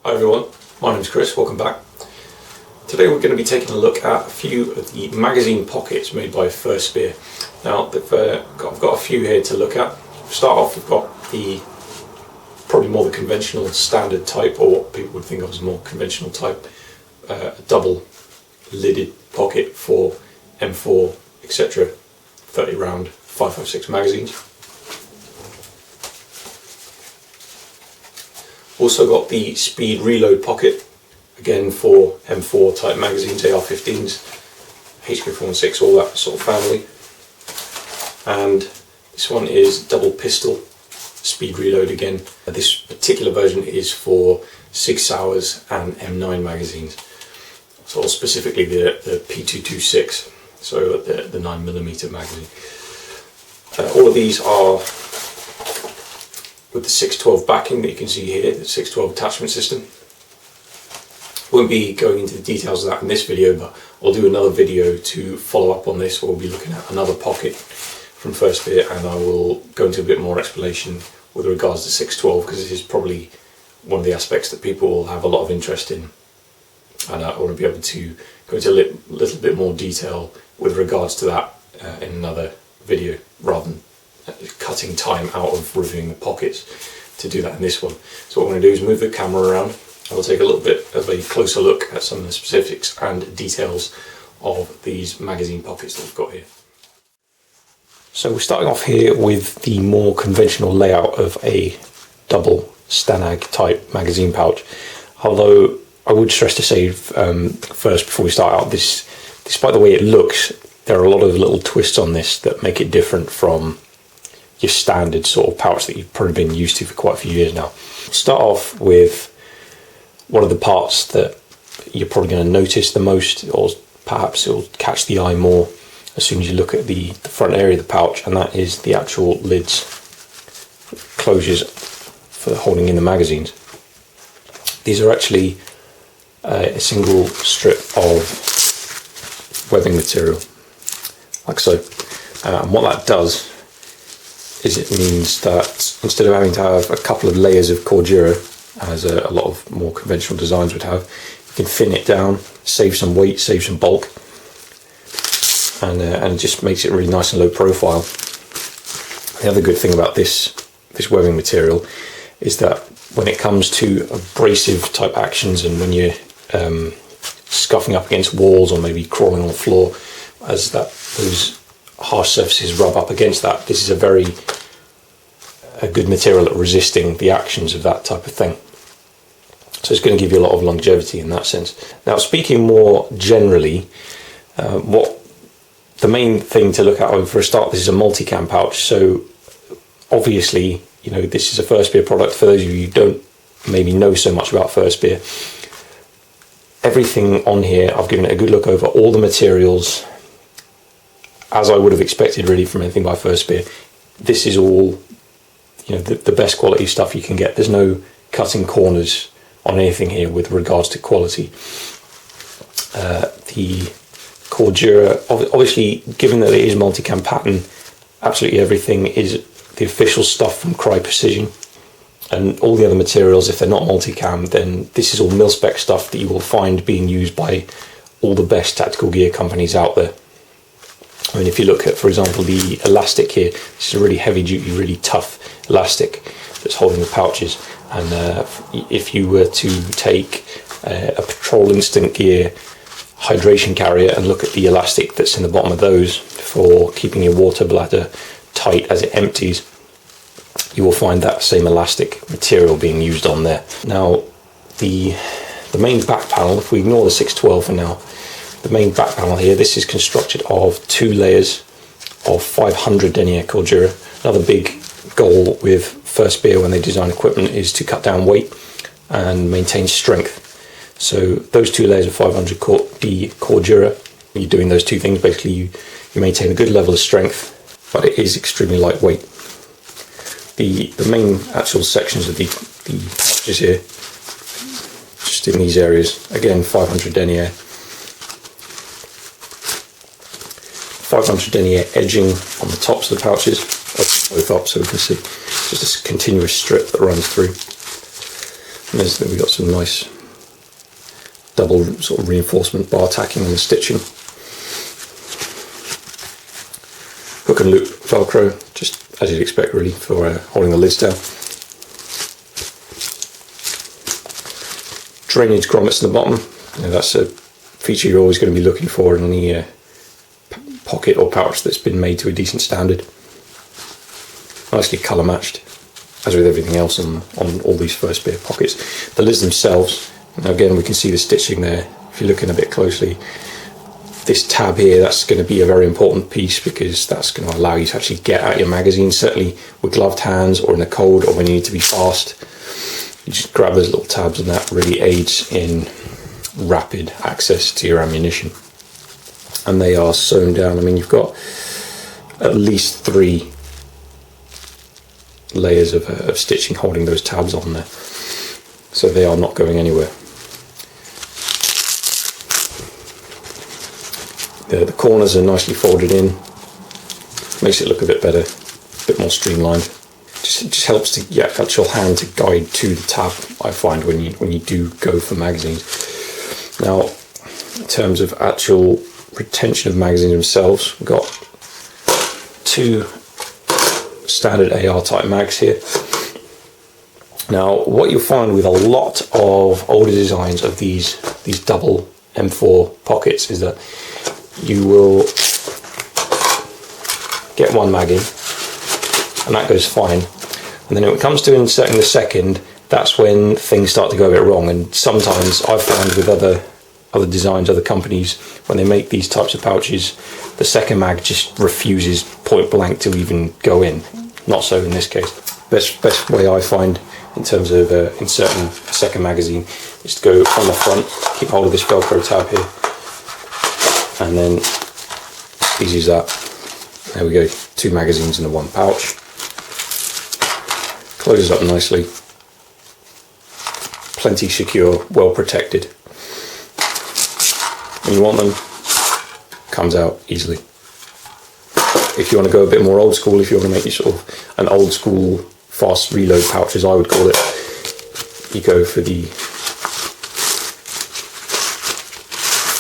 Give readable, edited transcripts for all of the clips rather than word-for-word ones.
Hi everyone, my name's Chris, welcome back. Today we're going to be taking a look at a few of the magazine pockets made by FirstSpear. Now I've got a few here to look at. To start off, we've got probably more the conventional standard type, or what people would think of as more conventional type, a double lidded pocket for M4 etc 30 round 5.56 magazines. Also got the speed reload pocket, again for M4 type magazines, AR-15s, HK416, all that sort of family. And this one is double pistol speed reload again. This particular version is for Sig Sauers and M9 magazines, so specifically the P226, so the 9mm magazine. All of these are with the 612 backing that you can see here, the 612 attachment system. Won't be going into the details of that in this video, but I'll do another video to follow up on this. We'll be looking at another pocket from FirstSpear, and I will go into a bit more explanation with regards to 612, because this is probably one of the aspects that people will have a lot of interest in, and I want to be able to go into a little bit more detail with regards to that in another video, rather than cutting time out of reviewing the pockets to do that in this one. So what I'm going to do is move the camera around. I will take a little bit of a closer look at some of the specifics and details of these magazine pockets that we've got here. So we're starting off here with the more conventional layout of a double Stanag type magazine pouch. Although I would stress to say first, before we start out, this, despite the way it looks, there are a lot of little twists on this that make it different from your standard sort of pouch that you've probably been used to for quite a few years now. Start off with one of the parts that you're probably going to notice the most, or perhaps it'll catch the eye more as soon as you look at the front area of the pouch, and that is the actual lids, closures for holding in the magazines. These are actually a single strip of webbing material, like so. And what that does is it means that instead of having to have a couple of layers of cordura, as a lot of more conventional designs would have, you can thin it down, save some weight, save some bulk, and it just makes it really nice and low profile. The other good thing about this webbing material is that when it comes to abrasive type actions, and when you're scuffing up against walls or maybe crawling on the floor, as those harsh surfaces rub up against that, this is a good material at resisting the actions of that type of thing. So it's going to give you a lot of longevity in that sense. Now, speaking more generally, what the main thing to look at, for a start, this is a multicam pouch. So obviously, you know, this is a FirstSpear product. For those of you who don't maybe know so much about FirstSpear, everything on here, I've given it a good look over, all the materials, as I would have expected really from anything by FirstSpear. This is all, you know, the best quality stuff you can get. There's no cutting corners on anything here with regards to quality. The cordura, obviously, given that it is multicam pattern, absolutely everything is the official stuff from Cry Precision, and all the other materials, if they're not multicam, then this is all mil-spec stuff that you will find being used by all the best tactical gear companies out there. I mean, if you look at, for example, the elastic here, this is a really heavy duty, really tough elastic that's holding the pouches. And if you were to take a patrol instant gear hydration carrier and look at the elastic that's in the bottom of those for keeping your water bladder tight as it empties, you will find that same elastic material being used on there. Now, the main back panel, if we ignore the 612 for now, the main back panel here, this is constructed of 2 layers of 500 denier cordura. Another big goal with FirstSpear when they design equipment is to cut down weight and maintain strength. So those 2 layers of 500 D cordura, you're doing those two things. Basically, you maintain a good level of strength, but it is extremely lightweight. The main actual sections of the pouches here, just in these areas, again 500 denier. 500 denier edging on the tops of the pouches, both up so we can see, just a continuous strip that runs through. And we've got some nice double sort of reinforcement bar tacking and stitching. Hook and loop Velcro, just as you'd expect really for holding the lids down. Drainage grommets in the bottom. That's a feature you're always going to be looking for in any pocket or pouch that's been made to a decent standard. Nicely colour matched, as with everything else on all these FirstSpear pockets. The lids themselves, now again we can see the stitching there. If you're looking a bit closely, this tab here, that's going to be a very important piece because that's going to allow you to actually get out your magazine, certainly with gloved hands or in the cold or when you need to be fast. You just grab those little tabs and that really aids in rapid access to your ammunition. And they are sewn down. I mean, you've got at least 3 layers of stitching holding those tabs on there, so they are not going anywhere. The corners are nicely folded in, makes it look a bit better, a bit more streamlined. Just helps to get actual hand to guide to the tab, I find, when you do go for magazines. Now, in terms of actual retention of magazines themselves, we've got 2 standard AR type mags here. Now, what you'll find with a lot of older designs of these double M4 pockets is that you will get one mag in, and that goes fine. And then when it comes to inserting the second, that's when things start to go a bit wrong. And sometimes I've found with other designs, other companies, when they make these types of pouches, the second mag just refuses point blank to even go in. Not so in this case. Best way I find in terms of inserting a second magazine is to go on the front, keep hold of this Velcro tab here, and then easy as that. There we go, 2 magazines in the one pouch. Closes up nicely, plenty secure, well protected. When you want them, comes out easily. If you want to go a bit more old school, if you want to make it sort of an old school fast reload pouch, as I would call it, you go for the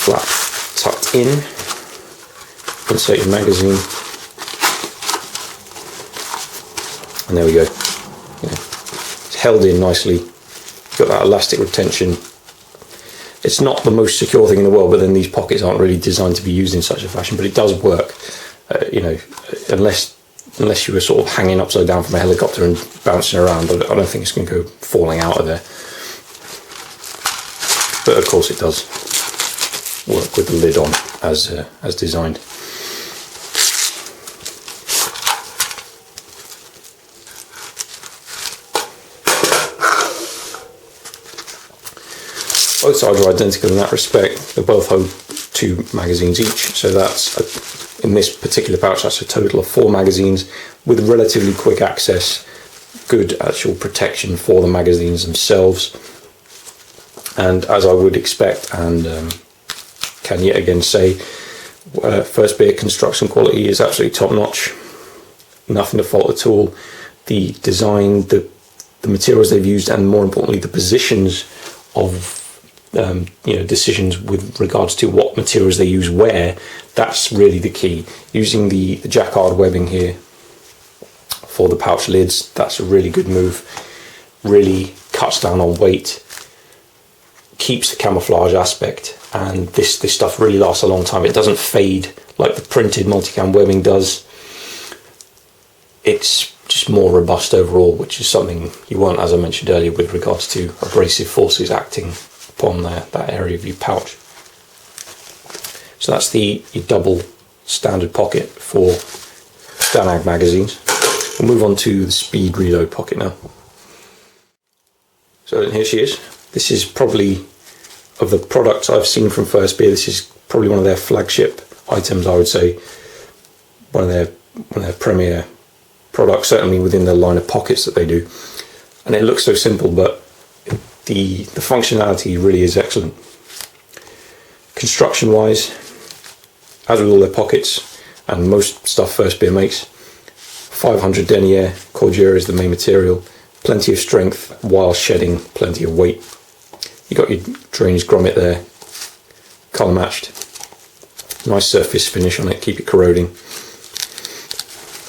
flap tucked in, insert your magazine, and there we go. It's held in nicely, got that elastic retention. It's not the most secure thing in the world, but then these pockets aren't really designed to be used in such a fashion, but it does work. Unless you were sort of hanging upside down from a helicopter and bouncing around, I don't think it's going to go falling out of there. But of course it does work with the lid on as designed. Both sides are identical in that respect. They both hold 2 magazines each, so that's in this particular pouch that's a total of 4 magazines with relatively quick access, good actual protection for the magazines themselves, and as I would expect and can yet again say, FirstSpear construction quality is absolutely top notch, nothing to fault at all. The design, the materials they've used, and more importantly the positions of decisions with regards to what materials they use where, that's really the key. Using the jacquard webbing here for the pouch lids, that's a really good move. Really cuts down on weight, keeps the camouflage aspect, and this stuff really lasts a long time. It doesn't fade like the printed multicam webbing does. It's just more robust overall, which is something you want, as I mentioned earlier, with regards to abrasive forces acting upon that area of your pouch. So that's your double standard pocket for Danag magazines. We'll move on to the speed reload pocket now. So here she is. This is probably, of the products I've seen from FirstSpear, this is probably one of their flagship items, I would say. One of their premier products, certainly within the line of pockets that they do. And it looks so simple, but the functionality really is excellent. Construction wise, as with all their pockets and most stuff FirstSpear makes, 500 denier cordura is the main material, plenty of strength while shedding plenty of weight. You got your drainage grommet there, colour matched, nice surface finish on it, keep it corroding.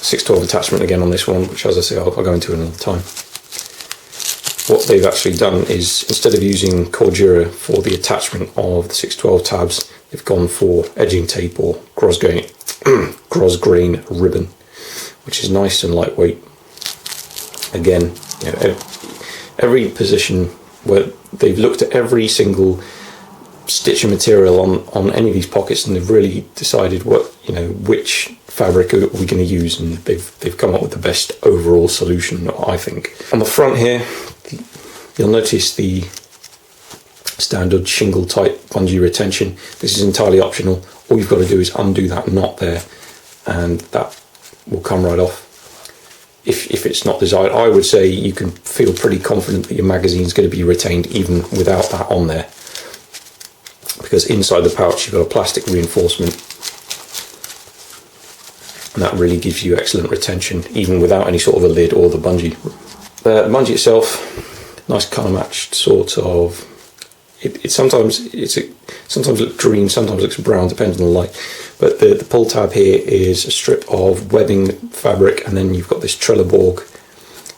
612 attachment again on this one, which, as I say, I'll go into another time. What they've actually done is, instead of using Cordura for the attachment of the 612 tabs, they've gone for edging tape or grosgrain ribbon, which is nice and lightweight. Again, every position where they've looked at every single stitch of material on any of these pockets, and they've really decided which fabric are we going to use, and they've come up with the best overall solution, I think. On the front here, you'll notice the standard shingle type bungee retention. This is entirely optional. All you've got to do is undo that knot there, and that will come right off. If it's not desired, I would say you can feel pretty confident that your magazine is going to be retained even without that on there, because inside the pouch you've got a plastic reinforcement, and that really gives you excellent retention even without any sort of a lid or the bungee. The bungee itself, nice colour matched sort of. Sometimes looks green, sometimes looks brown, depends on the light. But the pull tab here is a strip of webbing fabric, and then you've got this Trelleborg,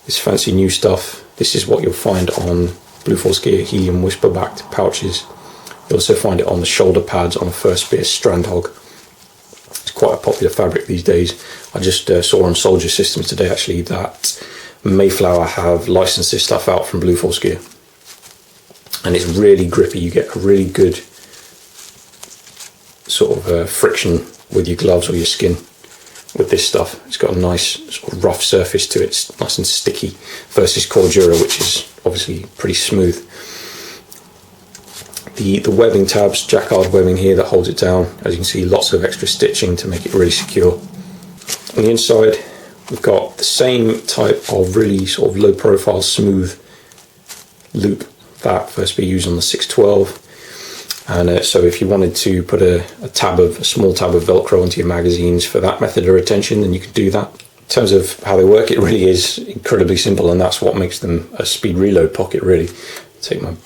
this fancy new stuff. This is what you'll find on Blue Force Gear helium whisper backed pouches. You'll also find it on the shoulder pads on a FirstSpear Strandhog. It's quite a popular fabric these days. I just saw on Soldier Systems today actually that Mayflower have licensed this stuff out from Blue Force Gear, and it's really grippy. You get a really good sort of friction with your gloves or your skin with this stuff. It's got a nice sort of rough surface to it. It's nice and sticky versus Cordura, which is obviously pretty smooth. The webbing tabs, jacquard webbing here that holds it down. As you can see, lots of extra stitching to make it really secure. On the inside, we've got the same type of really sort of low profile smooth loop that FirstSpear used on the 612. And so if you wanted to put a small tab of Velcro into your magazines for that method of retention, then you could do that. In terms of how they work, it really is incredibly simple, and that's what makes them a speed reload pocket, really. Take my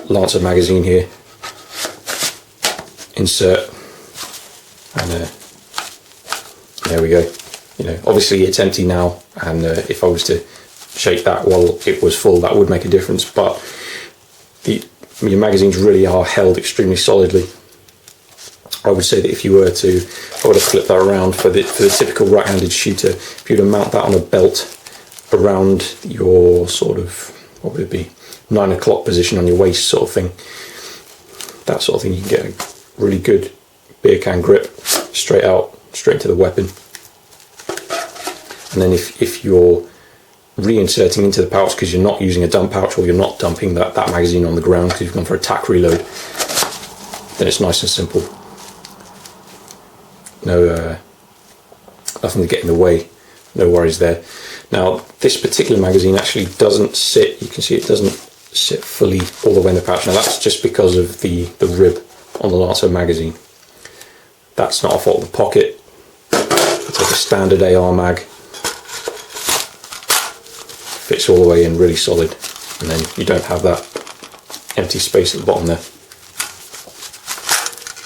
Lancer magazine here, insert, and there we go. Obviously it's empty now, and if I was to shake that while it was full, that would make a difference, but your magazines really are held extremely solidly. I would say that if I were to flip that around for the typical right-handed shooter, if you were to mount that on a belt around your sort of, what would it be, 9 o'clock position on your waist sort of thing, that sort of thing, you can get a really good beer can grip straight into the weapon. And then if you're reinserting into the pouch because you're not using a dump pouch, or you're not dumping that magazine on the ground because you've gone for a tack reload, then it's nice and simple. Nothing to get in the way, no worries there. Now this particular magazine actually doesn't sit, you can see it doesn't sit fully all the way in the pouch. Now that's just because of the rib on the Lancer magazine. That's not a fault of the pocket. I'll take a standard AR mag, fits all the way in really solid, and then you don't have that empty space at the bottom there.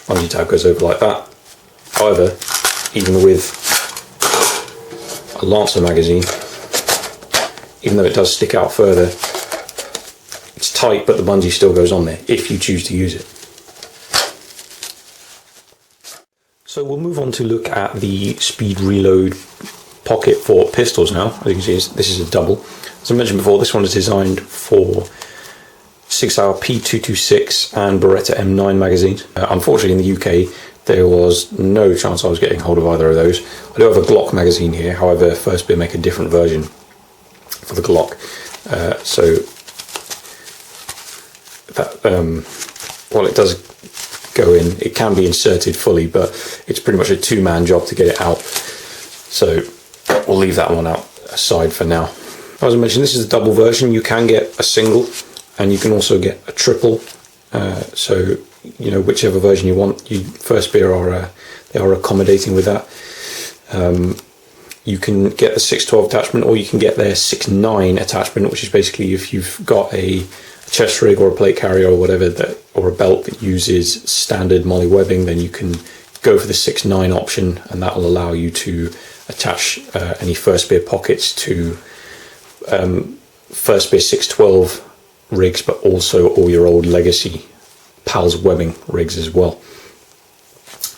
Bungee tab goes over like that. However, even with a Lancer magazine, even though it does stick out further, it's tight, but the bungee still goes on there if you choose to use it. So we'll move on to look at the speed reload pocket for pistols now. As you can see, this is a double. As I mentioned before, this one is designed for 6-hour P226 and Beretta M9 magazines. Unfortunately, in the UK, there was no chance I was getting hold of either of those. I do have a Glock magazine here, however, FirstSpear make a different version for the Glock. So that while it does go in, it can be inserted fully, but it's pretty much a two-man job to get it out. So we'll leave that one out aside for now. As I mentioned, this is a double version. You can get a single, and you can also get a triple. So whichever version you want. FirstSpear are accommodating with that. you can get the 612 attachment, or you can get their 6.9 attachment, which is basically if you've got a chest rig or a plate carrier or whatever, or a belt that uses standard molly webbing, then you can go for the 6.9 option, and that will allow you to attach any FirstSpear pockets to FirstSpear 612 rigs, but also all your old legacy PALS webbing rigs as well.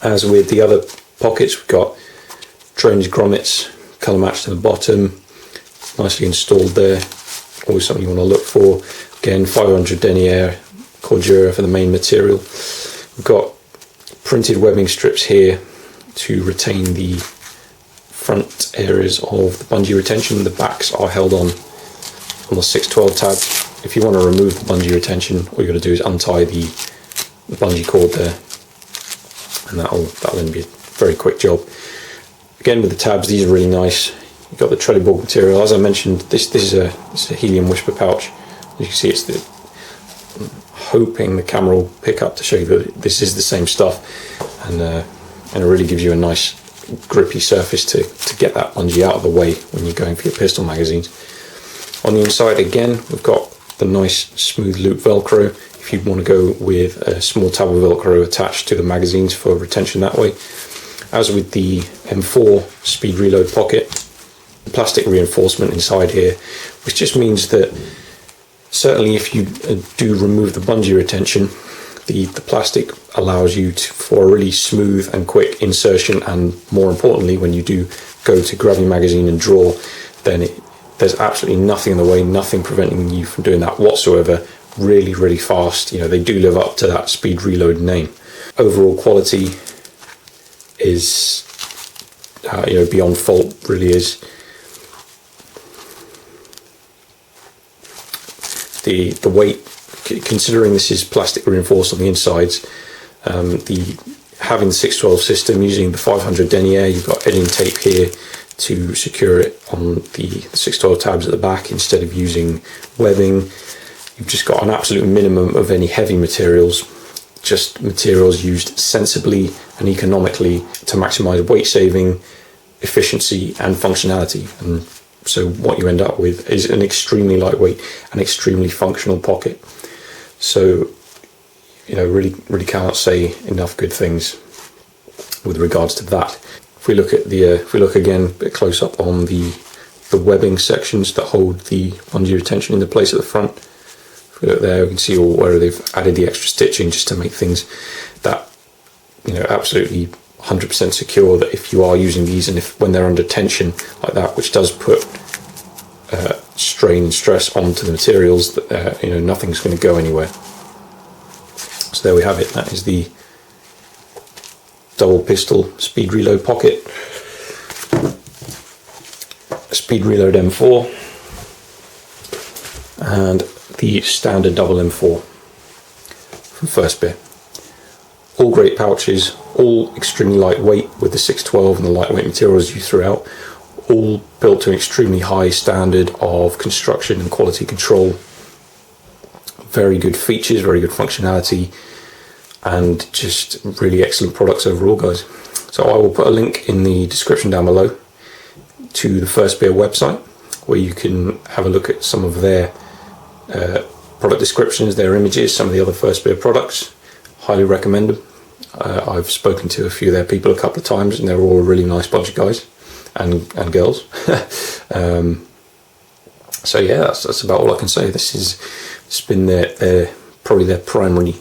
As with the other pockets, we've got drainage grommets, colour matched to the bottom, nicely installed there. Always something you want to look for. Again, 500 denier cordura for the main material. We've got printed webbing strips here to retain the front areas of the bungee retention. The backs are held on the 612 tab. If you want to remove the bungee retention, all you got to do is untie the bungee cord there, and that'll then be a very quick job. Again, with the tabs, these are really nice. You've got the Trelleborg material. As I mentioned, this is a helium whisper pouch. As you can see, it's I'm hoping the camera will pick up to show you that this is the same stuff, and it really gives you a nice grippy surface to get that bungee out of the way when you're going for your pistol magazines. On the inside, again, we've got the nice smooth loop Velcro. If you want to go with a small tab of Velcro attached to the magazines for retention that way. As with the M4 speed reload pocket, plastic reinforcement inside here, which just means that certainly if you do remove the bungee retention, the plastic allows you for a really smooth and quick insertion, and more importantly, when you do go to grab your magazine and draw, then there's absolutely nothing in the way, nothing preventing you from doing that whatsoever. Really, really fast. You know, they do live up to that speed reload name. Overall quality is beyond fault, really is. The weight, considering this is plastic reinforced on the insides, having the 612 system using the 500 denier, you've got edging tape here to secure it on the 612 tabs at the back instead of using webbing. You've just got an absolute minimum of any heavy materials, just materials used sensibly and economically to maximize weight saving, efficiency and functionality. And so what you end up with is an extremely lightweight and extremely functional pocket. So, really cannot say enough good things with regards to that. If we look at if we look again a bit close up on the webbing sections that hold the bungee retention into place at the front. If we look there, we can see where they've added the extra stitching just to make things that absolutely 100% secure, that if you are using these and when they're under tension like that, which does put strain and stress onto the materials, that nothing's going to go anywhere. So there we have it. That is the double pistol speed reload pocket, speed reload M4, and the standard double M4 from FirstSpear. All great pouches, all extremely lightweight with the 612 and the lightweight materials you threw out, all built to an extremely high standard of construction and quality control. Very good features, very good functionality, and just really excellent products overall, guys. So I will put a link in the description down below to the FirstSpear website, where you can have a look at some of their product descriptions, their images, some of the other FirstSpear products. Highly recommend them. I've spoken to a few of their people a couple of times, and they're all a really nice bunch of guys and girls. So yeah, that's about all I can say. It's been probably their primary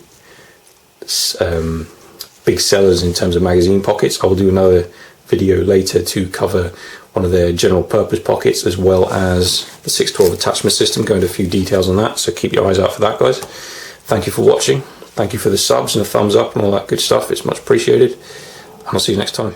big sellers in terms of magazine pockets. I will do another video later to cover one of their general purpose pockets, as well as the 612 attachment system, go into a few details on that, so keep your eyes out for that, guys. Thank you for watching. Thank you for the subs and the thumbs up and all that good stuff. It's much appreciated, and I'll see you next time.